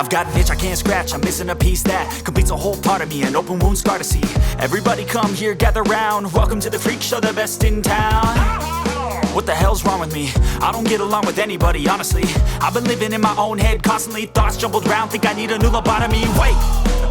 I've got an itch I can't scratch, I'm missing a piece that completes a whole part of me, an open wound scar to see. Everybody come here, gather round, welcome to the freak show, the best in town. What the hell's wrong with me? I don't get along with anybody, honestly. I've been living in my own head constantly, thoughts jumbled round, think I need a new lobotomy. Wait,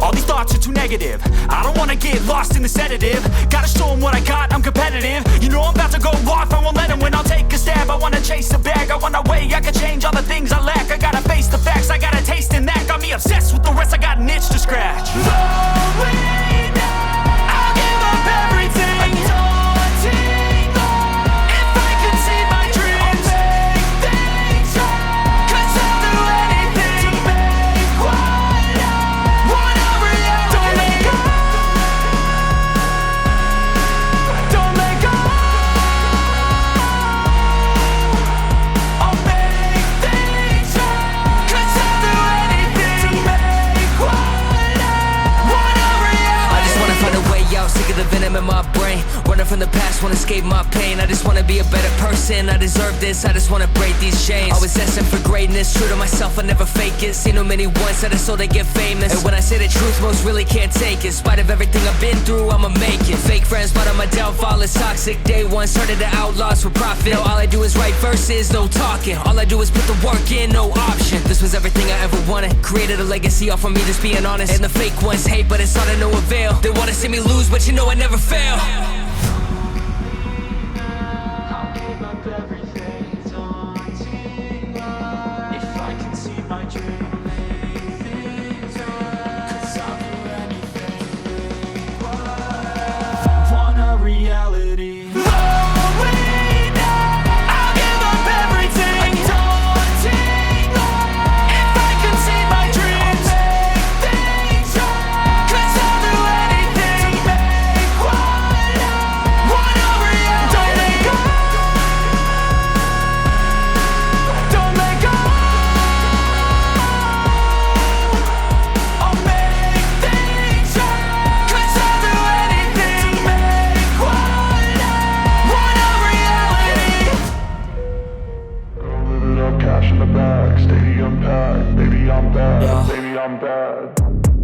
all these thoughts are too negative, I don't wanna get lost in the sedative. Gotta show them what I got, I'm competitive. You know I'm about to go off, I won't let them win, I'll take a stab. I wanna chase a bag, I wanna weigh, I can change all the things I lack. I gotta face the facts, I got a taste in that. Got me obsessed with the rest, I got an itch to scratch. Lonely now, I'll give up everything. Daunting though, if I can see my dreams, I'll make things right. 'Cause I'll do anything to make what I want a reality. Don't let go, don't let go. I'll make things right. 'Cause I'll do anything to make what I want a reality. I just wanna find a way out, sick of the venom in my brain. Running from the past, wanna escape my pain. I just wanna be a better person, I deserve this. I just wanna break these chains. Always asking for greatness, true to myself, I never fake it. Seen too many once that I so they get famous. And when I say the truth, most really can't take it. In spite of everything I've been through, I'ma make it. Fake friends, but on my downfall is toxic. Day one, started the outlaws for profit. Now all I do is write verses, no talking. All I do is put the work in, no option. This was everything I ever wanted. Created a legacy off of me, just being honest. And the fake ones hate, but it's all to no avail. They wanna see me lose, but you know I never fail. I'll give up everything, daunting life. If I can see my dream, make things right. 'Cause I'll do anything, make what I want a reality. Lonely now, I'll give up everything. Daunting life. If I can see my dreams, make things right. 'Cause I'll do anything to make what I want a reality. Don't let go, don't let go. I'll make things right. 'Cause I'll do anything to make what I want a reality. Live it up, cash in the bag, stadium packed. Baby, I'm bad, Yeah. baby, I'm bad.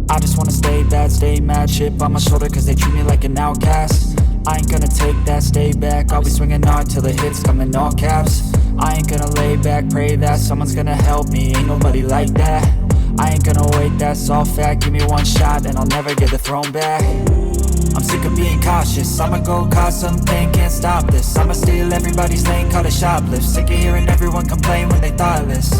I just wanna stay bad, stay mad. Chip on my shoulder cause they treat me like an outcast. I ain't gonna take that, stay back. I'll be swinging hard till the hits come in all caps. I ain't gonna lay back, pray that someone's gonna help me. Ain't nobody like that. I ain't gonna wait, that's all fact. Give me one shot and I'll never get the throne back. I'm sick of being cautious, I'ma go cause something, can't stop this. I'ma steal everybody's lane, call it shoplift. Sick of hearing everyone complain when they thoughtless.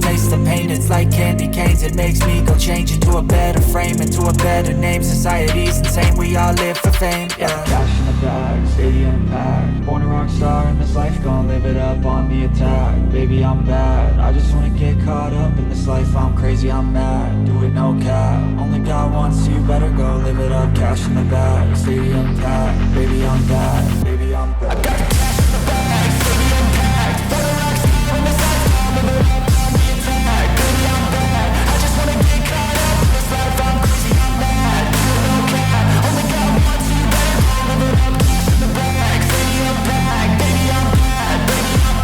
Taste the pain, it's like candy canes. It makes me go change into a better frame, into a better name. Society's insane, we all live for fame, yeah. Cash in the bag, stadium packed. Born a rock star in this life, gon' live it up on the attack. Baby, I'm bad, I just wanna get caught up in this life. I'm crazy, I'm mad, do it no cap. Only God wants you, better go live it up. Cash in the bag, stadium packed. Baby, I'm bad, baby, I'm bad. I got the cash in the bag, stadium packed. Born a rock star in this life, gon' live it up. I'm crazy, I'm mad, do it no cap. Only God wants you, better go live it up. Cash in the bag, stadium packed. Baby, I'm bad, baby, I'm bad.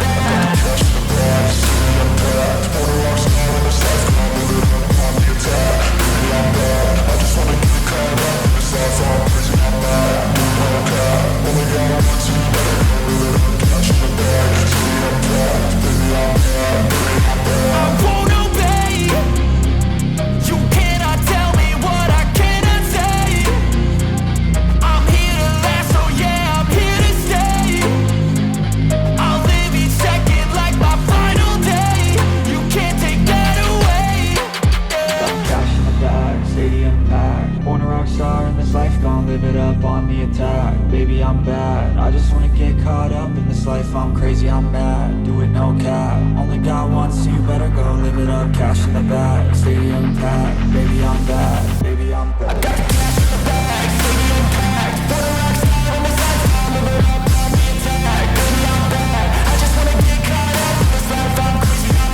I got the cash in the bag, stadium packed. Born a rock star in this life, gon' live it up on the attack. Baby, I'm bad, I just wanna get caught up in this life. I'm crazy, I'm mad, do it no cap. Only God wants you, better go live it up. Cash in the bag, stadium packed. Baby, I'm bad, baby, I'm bad. I got the cash in the bag, stadium packed. Born a rock star in this life, gon' live it up on the attack. Baby, I'm bad, I just wanna get caught up in this life. I'm crazy, I'm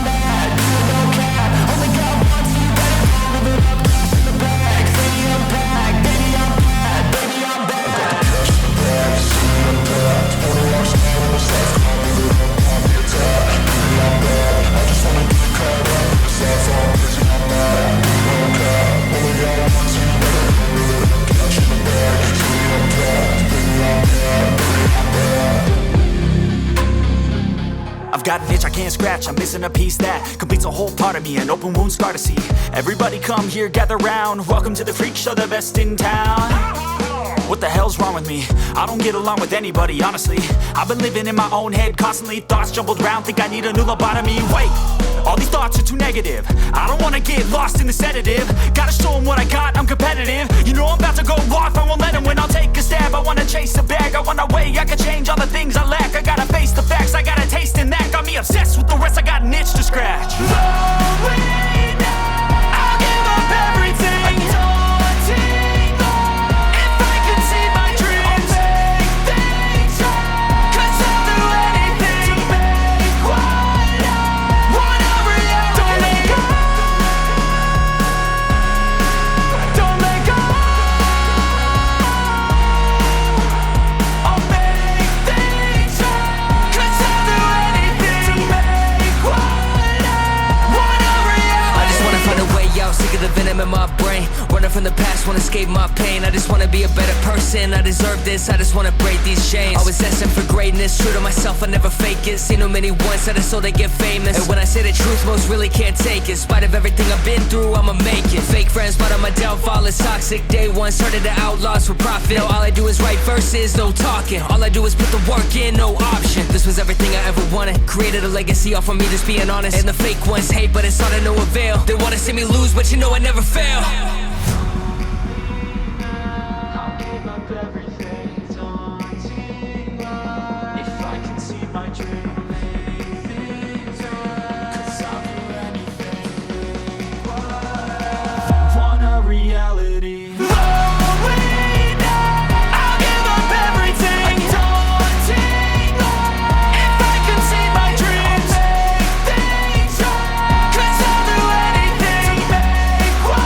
I can't scratch. I'm missing a piece that completes a whole part of me, an open wound scar to see. Everybody come here, gather round. Welcome to the freak show, the best in town. What the hell's wrong with me? I don't get along with anybody, honestly. I've been living in my own head constantly. Thoughts jumbled round, think I need a new lobotomy. Wait, all these thoughts are too negative. I don't wanna get lost in the sedative. Gotta show them what I got, I'm competitive. You know I'm about to go off, I won't let them win. I'll take a stab, I wanna chase a bag. I wanna weigh, I can change all the things I lack. I gotta face the facts, I got a taste in that. Got me obsessed with the rest, I got an itch to scratch. Lonely now, I'll give up everything. Daunting though, if I could see my dreams, I'll make things right. 'Cause I'll do anything to make what I want a reality. Don't let go, don't let go. I'll make things right. 'Cause I'll do anything to make what I want a reality. I just wanna find a way out, sick of the venom in my brain. Running from the past, wanna escape my pain. I just wanna be a better person, I deserve this. I just wanna break these chains. Always destined for greatness, true to myself, I never fake it. Seen too many once that I so they get famous. And when I say the truth, most really can't take it. In spite of everything I've been through, I'ma make it. Fake friends, but I'm a downfall, it's toxic. Day one, started to outlaws for profit. Now all I do is write verses, no talking. All I do is put the work in, no option. This was everything I ever wanted. Created a legacy off of me, just being honest. And the fake ones hate, but it's all to no avail. They wanna see me lose, but you know I never fail. I'll give up everything, daunting though, if I can see my dream, make things right. 'Cause I'll do anything, what I want a reality. Lonely now, I'll give up everything, daunting though, if I can see my dreams, I'll make things right. 'Cause I'll do anything to make what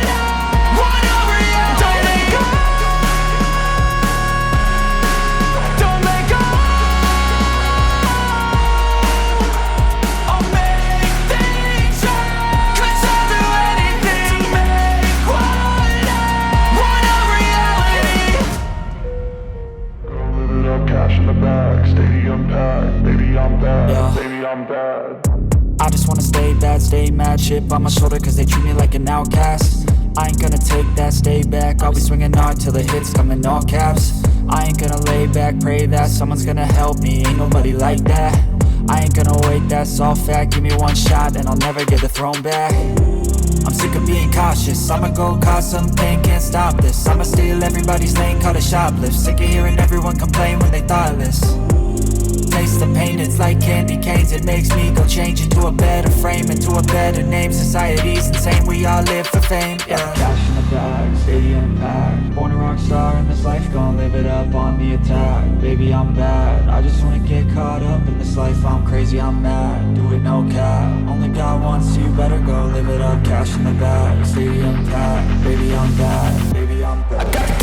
I want a reality. Don't let go, don't let go. I'll make things right. 'Cause I'll do anything to make what I want a reality. Go live it up, cash in the bag, stadium packed. Baby, I'm bad, Yeah. baby, I'm bad. I just wanna stay bad, stay mad. Chip on my shoulder cause they treat me like an outcast. I ain't gonna take that, stay back. I'll be swinging hard till the hits come in all caps. I ain't gonna lay back, pray that someone's gonna help me. Ain't nobody like that. I ain't gonna wait, that's all fact. Give me one shot and I'll never get the throne back. I'm sick of being cautious, I'ma go cause something, can't stop this. I'ma steal everybody's lane, call it shoplift. Sick of hearing everyone complain when they thoughtless. Taste the pain, it's like candy canes. It makes me go change into a better frame, into a better name. Society's insane, we all live for fame, yeah. Cash in the bag, stadium packed. Born a rock star in this life, gon' live it up on the attack. Baby, I'm bad, I just wanna get caught up in this life. I'm crazy, I'm mad, do it no cap. Only God wants you, better go live it up. Cash in the bag, stadium packed. Baby, I'm bad, baby, I'm bad.